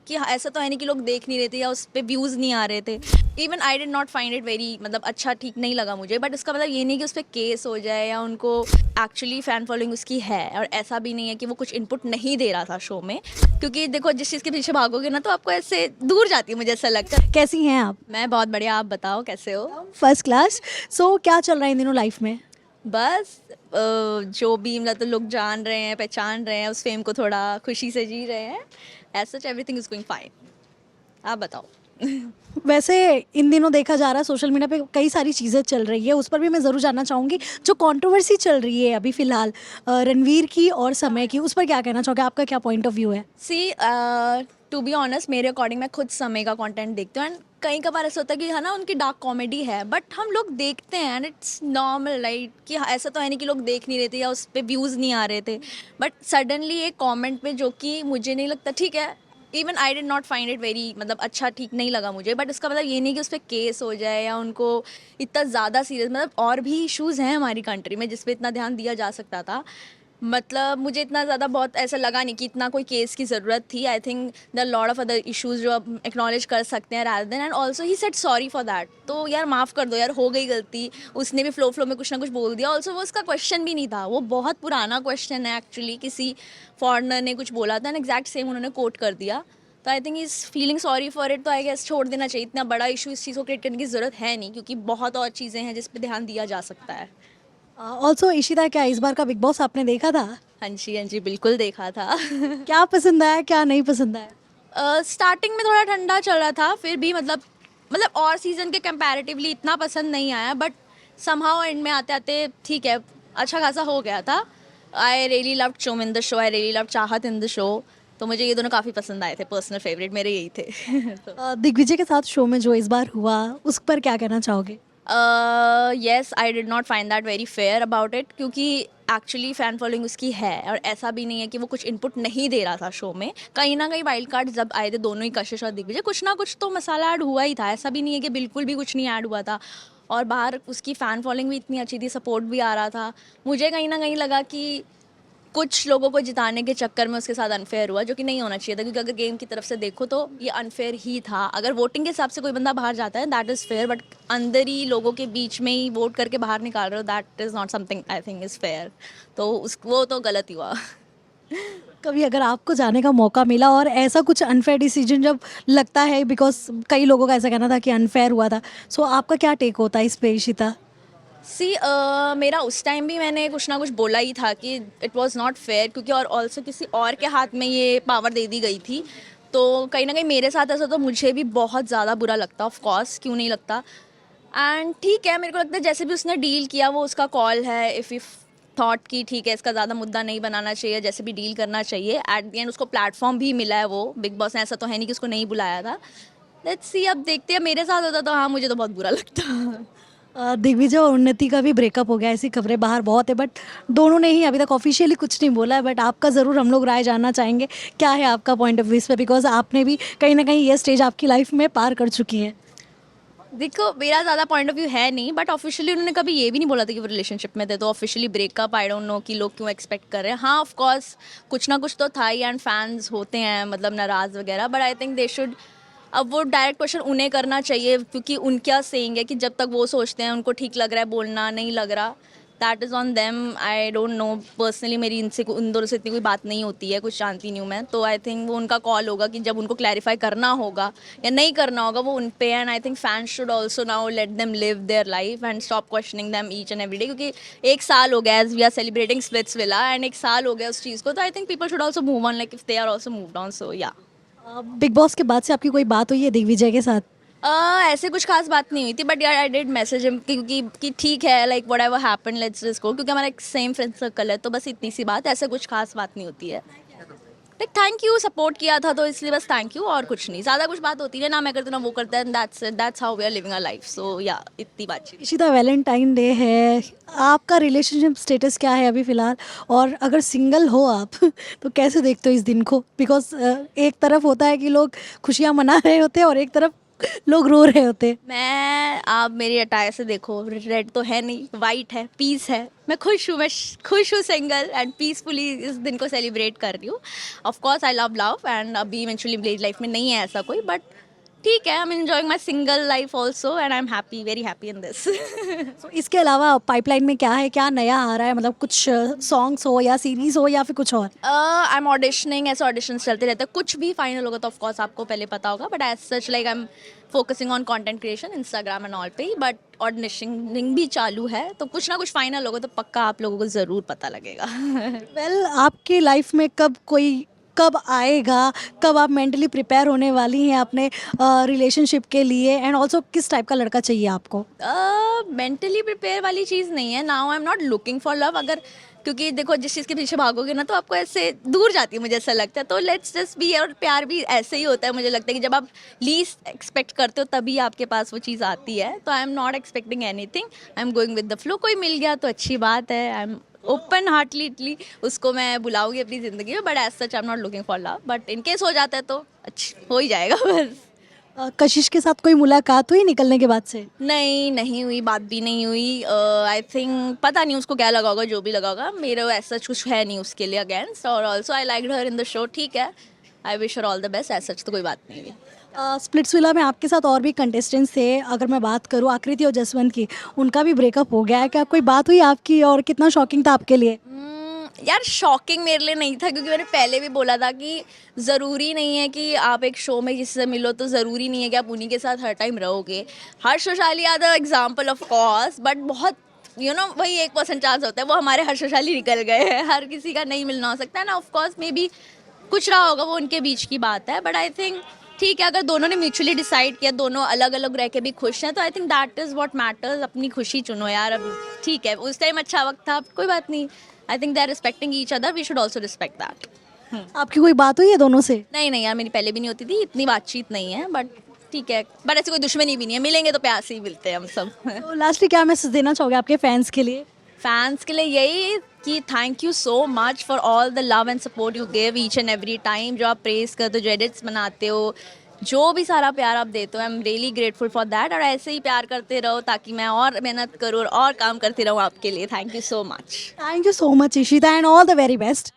कि हाँ, ऐसा तो है नहीं कि लोग देख नहीं रहे थे या उस पे व्यूज़ नहीं आ रहे थे। Even I did not find it very मतलब अच्छा ठीक नहीं लगा मुझे, बट इसका मतलब ये नहीं कि उस पे केस हो जाए या उनको एक्चुअली फ़ैन फॉलोइंग उसकी है, और ऐसा भी नहीं है कि वो कुछ इनपुट नहीं दे रहा था शो में। क्योंकि देखो जिस चीज़ के पीछे भागोगे ना तो आपको ऐसे दूर जाती है, मुझे ऐसा लगता है। कैसी हैं आप? मैं बहुत बढ़िया, आप बताओ कैसे हो? First class. सो क्या चल रहा है इन दिनों लाइफ में? बस जो भी मतलब लोग जान रहे हैं, पहचान रहे हैं, उस फेम को थोड़ा खुशी से जी रहे हैं। As such everything is going fine. आप बताओ। वैसे इन दिनों देखा जा रहा है सोशल मीडिया पे कई सारी चीज़ें चल रही है, उस पर भी मैं ज़रूर जानना चाहूँगी। जो कंट्रोवर्सी चल रही है अभी फ़िलहाल रणवीर की और समय की, उस पर क्या कहना चाहोगे? आपका क्या पॉइंट ऑफ व्यू है? सी टू बी ऑनेस्ट, मेरे अकॉर्डिंग मैं खुद समय का कंटेंट देखती हूँ, एंड कई कबार ऐसा होता है कि है ना उनकी डार्क कॉमेडी है, बट हम लोग देखते हैं एंड इट्स नॉर्मल, लाइक कि हाँ, ऐसा तो है नहीं कि लोग देख नहीं रहे थे या उस पर व्यूज़ नहीं आ रहे थे। बट सडनली एक कमेंट पे जो कि मुझे नहीं लगता ठीक है, even I did not find it very मतलब अच्छा ठीक नहीं लगा मुझे, बट इसका मतलब ये नहीं कि उस पर केस हो जाए या उनको इतना ज़्यादा सीरियस, मतलब और भी इश्यूज़ हैं हमारी कंट्री में जिस पे इतना ध्यान दिया जा सकता था। मतलब मुझे इतना ज़्यादा बहुत ऐसा लगा नहीं कि इतना कोई केस की ज़रूरत थी। I think the lot of other issues जो आप एक्नॉलेज कर सकते हैं rather than, and also he said sorry for that. तो यार माफ़ कर दो यार, हो गई गलती। उसने भी फ्लो फ्लो में कुछ ना कुछ बोल दिया। ऑल्सो वो उसका क्वेश्चन भी नहीं था, वो बहुत पुराना क्वेश्चन है एक्चुअली, किसी फॉरनर ने कुछ बोला था एंड एग्जैक्ट सेम उन्होंने कोट कर दिया। तो I think is feeling sorry for it, तो आई गेस छोड़ देना चाहिए। इतना बड़ा इशू इस चीज़ को क्रिएट करने की ज़रूरत है नहीं, क्योंकि बहुत और चीज़ें हैं जिस पर ध्यान दिया जा सकता है। ऑल्सो इशिता, क्या इस बार का बिग बॉस आपने देखा था? हाँ जी बिल्कुल देखा था। क्या पसंद आया, क्या नहीं पसंद आया? स्टार्टिंग में थोड़ा ठंडा चल रहा था, फिर भी मतलब और सीजन के कंपैरेटिवली इतना पसंद नहीं आया, बट समहाउ एंड में आते आते ठीक है, अच्छा खासा हो गया था। आई रियली लव चोम in the show, I really love Chahat in the show. तो मुझे ये दोनों काफ़ी पसंद आए थे, पर्सनल फेवरेट मेरे यही थे। तो दिग्विजय के साथ शो में जो इस बार हुआ, उस पर क्या कहना चाहोगे? Yes, I did not find that very fair about it, क्योंकि एक्चुअली फ़ैन फॉलोइंग उसकी है, और ऐसा भी नहीं है कि वो कुछ इनपुट नहीं दे रहा था शो में। कहीं ना कहीं वाइल्ड कार्ड जब आए थे दोनों ही, कशिश और दिग्विजय, कुछ ना कुछ तो मसाला ऐड हुआ ही था। ऐसा भी नहीं है कि बिल्कुल भी कुछ नहीं ऐड हुआ था। और बाहर उसकी फ़ैन फॉलोइंग भी इतनी अच्छी थी, सपोर्ट भी आ रहा था। मुझे कहीं ना कहीं लगा कि कुछ लोगों को जिताने के चक्कर में उसके साथ अनफेयर हुआ, जो कि नहीं होना चाहिए था। क्योंकि अगर गेम की तरफ से देखो तो ये अनफेयर ही था। अगर वोटिंग के हिसाब से कोई बंदा बाहर जाता है दैट इज़ फेयर, बट अंदर ही लोगों के बीच में ही वोट करके बाहर निकाल रहे हो, that is not something I think is fair. तो उस वो तो गलत ही हुआ। कभी अगर आपको जाने का मौका मिला और ऐसा कुछ अनफेयर डिसीजन जब लगता है, बिकॉज कई लोगों का ऐसा कहना था कि अनफेयर हुआ था, सो आपका क्या टेक होता है इस पे इशिता? सी मेरा उस टाइम भी मैंने कुछ ना कुछ बोला ही था कि इट वाज नॉट फेयर, क्योंकि और ऑल्सो किसी और के हाथ में ये पावर दे दी गई थी। तो कहीं ना कहीं मेरे साथ ऐसा तो मुझे भी बहुत ज़्यादा बुरा लगता, ऑफ कोर्स क्यों नहीं लगता। एंड ठीक है, मेरे को लगता है जैसे भी उसने डील किया वो उसका कॉल है। इफ़ यू थॉट कि ठीक है इसका ज़्यादा मुद्दा नहीं बनाना चाहिए, जैसे भी डील करना चाहिए, एट द एंड उसको प्लेटफॉर्म भी मिला है। वो बिग बॉस ने, ऐसा तो है नहीं कि उसको नहीं बुलाया था। लेट्स सी, अब देखते हैं। मेरे साथ होता तो हाँ, मुझे तो बहुत बुरा लगता। दिग्विजय और उन्नति का भी ब्रेकअप हो गया, ऐसी खबरें बाहर बहुत है, बट दोनों ने ही अभी तक ऑफिशियली कुछ नहीं बोला है। बट आपका ज़रूर हम लोग राय जानना चाहेंगे, क्या है आपका पॉइंट ऑफ व्यू इस पे, बिकॉज आपने भी कहीं ना कहीं ये स्टेज आपकी लाइफ में पार कर चुकी हैं। देखो मेरा ज़्यादा पॉइंट ऑफ व्यू है नहीं, बट ऑफिशियली उन्होंने कभी ये भी नहीं बोला था कि वो रिलेशनशिप में थे। तो officially breakup, I don't know कि लोग क्यों एक्सपेक्ट कर रहे हैं। हाँ ऑफ कोर्स कुछ ना कुछ तो था ही, एंड फैंस होते हैं मतलब नाराज़ वगैरह, but I think they should, अब वो डायरेक्ट क्वेश्चन उन्हें करना चाहिए, क्योंकि उनका सेइंग है कि जब तक वो सोचते हैं उनको ठीक लग रहा है बोलना, नहीं लग रहा, that is on them. I don't know, personally मेरी इनसे उन दोनों से इतनी कोई बात नहीं होती है, कुछ जानती नहीं हूँ मैं। तो आई थिंक वो उनका कॉल होगा कि जब उनको क्लैरिफाई करना होगा या नहीं करना होगा, वो उन पे। And I think fans should also now let them live their life and stop questioning them each and every day, क्योंकि एक साल हो गया as we are celebrating Splitsvilla, and एक साल हो गया उस चीज़ को। तो I think people should also move on, like if they are also move on, so yeah. Bigg boss के बाद से आपकी कोई बात हुई है दिग्विजय के साथ? ऐसे कुछ खास बात नहीं हुई थी, बट यार आई डिड मैसेज हिम क्योंकि कि ठीक है, like what ever happen let's just go, क्योंकि हमारा एक सेम फ्रेंड सर्कल है। तो बस इतनी सी बात, ऐसे कुछ खास बात नहीं होती है। लाइक थैंक यू, सपोर्ट किया था तो इसलिए बस थैंक यू, और कुछ नहीं। ज़्यादा कुछ बात होती है ना, मैं करती हूँ ना वो करता है, that's how we are living our life. So yeah इतनी बातचीत। इशिता, वैलेंटाइन डे है, आपका रिलेशनशिप स्टेटस क्या है अभी फ़िलहाल? और अगर सिंगल हो आप तो कैसे देखते हो इस दिन को? बिकॉज एक तरफ होता है कि लोग खुशियाँ मना रहे होते हैं और एक तरफ लोग रो रहे होते। मैं आप मेरी अटायर से देखो, रेड तो है नहीं, वाइट है, पीस है। मैं खुश हूँ, खुश हूँ सिंगल एंड पीसफुली इस दिन को सेलिब्रेट कर रही हूँ। Of course I love love and अभी इवेंचुअली मेरी लाइफ में नहीं है ऐसा कोई, बट ठीक है, I am enjoying my single life also and I am happy, very happy in this. तो इसके अलावा पाइपलाइन में क्या है, क्या नया आ रहा है, मतलब कुछ सॉन्ग्स हो या सीरीज हो या फिर कुछ और? आई एम ऑडिशनिंग, ऐसे ऑडिशंस चलते रहते हैं, कुछ भी फाइनल होगा तो ऑफ कोर्स आपको पहले पता होगा, but as such like I am focusing on content creation Instagram and all पे ही, बट ऑडिशनिंग भी चालू है, तो कुछ ना कुछ फाइनल होगा तो पक्का आप लोगों को ज़रूर पता लगेगा। वेल आपकी लाइफ में कब आएगा, कब आप मेंटली प्रिपेयर होने वाली हैं अपने रिलेशनशिप के लिए, एंड ऑल्सो किस टाइप का लड़का चाहिए आपको? मेंटली प्रिपेयर वाली चीज़ नहीं है, now I am not looking for love. अगर क्योंकि देखो जिस चीज़ के पीछे भागोगे ना तो आपको ऐसे दूर जाती है, मुझे ऐसा लगता है, तो लेट्स जस्ट बी। और प्यार भी ऐसे ही होता है, मुझे लगता है कि जब आप लीस्ट एक्सपेक्ट करते हो तभी आपके पास वो चीज़ आती है। तो आई am not expecting anything, I am going with the flow. कोई मिल गया तो अच्छी बात है, आई एम ओपन हार्टली उसको मैं बुलाऊंगी अपनी ज़िंदगी में, but as such I am not looking for love, but in case हो जाता है तो अच्छा हो ही जाएगा बस। कशिश के साथ कोई मुलाकात हुई निकलने के बाद से? नहीं हुई, बात भी नहीं हुई। आई थिंक पता नहीं उसको क्या लगा होगा, जो भी लगा होगा, मेरे ऐसा कुछ है नहीं उसके लिए अगेंस्ट। और also I like her in the show, ठीक है, I wish her all the best, ऐसा तो कोई बात नहीं हुई। स्प्लिट्सविला में आपके साथ और भी कंटेस्टेंट्स थे, अगर मैं बात करूँ आकृति और जसवंत की, उनका भी ब्रेकअप हो गया है, क्या कोई बात हुई आपकी और कितना शॉकिंग था आपके लिए? यार शॉकिंग मेरे लिए नहीं था, क्योंकि मैंने पहले भी बोला था कि ज़रूरी नहीं है कि आप एक शो में किसी से मिलो तो ज़रूरी नहीं है कि आप उन्हीं के साथ हर टाइम रहोगे। Harsh Vaishali are the example of course, but बहुत वही 1% चांस होता है, वो हमारे हर्ष वैशाली निकल गए हैं, हर किसी का नहीं मिलना हो सकता है ना। ऑफ कोर्स मे बी कुछ रहा होगा, वो उनके बीच की बात है, बट आई थिंक ठीक है, अगर दोनों ने म्यूचुअली डिसाइड किया, दोनों अलग अलग रह के भी खुश हैं, तो I think that is what matters. अपनी खुशी चुनो यार, अब ठीक है, उस टाइम अच्छा वक्त था, अब कोई बात नहीं। I think they are respecting each other, we should also respect that. आपकी कोई बात हुई है दोनों से? नहीं यार, मेरी पहले भी नहीं होती थी, इतनी बातचीत नहीं है, बट ठीक है, बट ऐसी कोई दुश्मनी भी नहीं है, मिलेंगे तो प्यार से ही मिलते हैं हम सब। तो लास्टली क्या मैसेज देना चाहोगे आपके फैंस के लिए? फैंस के लिए यही कि thank you so much for all the love and support you give each and every time. जो आप प्रेस करते हो, जो एडिट्स बनाते हो, जो भी सारा प्यार आप देते हो, I am really grateful for that. और ऐसे ही प्यार करते रहो ताकि मैं और मेहनत करूँ और काम करती रहूँ आपके लिए। Thank you so much. Thank you so much Ishita and all the very best.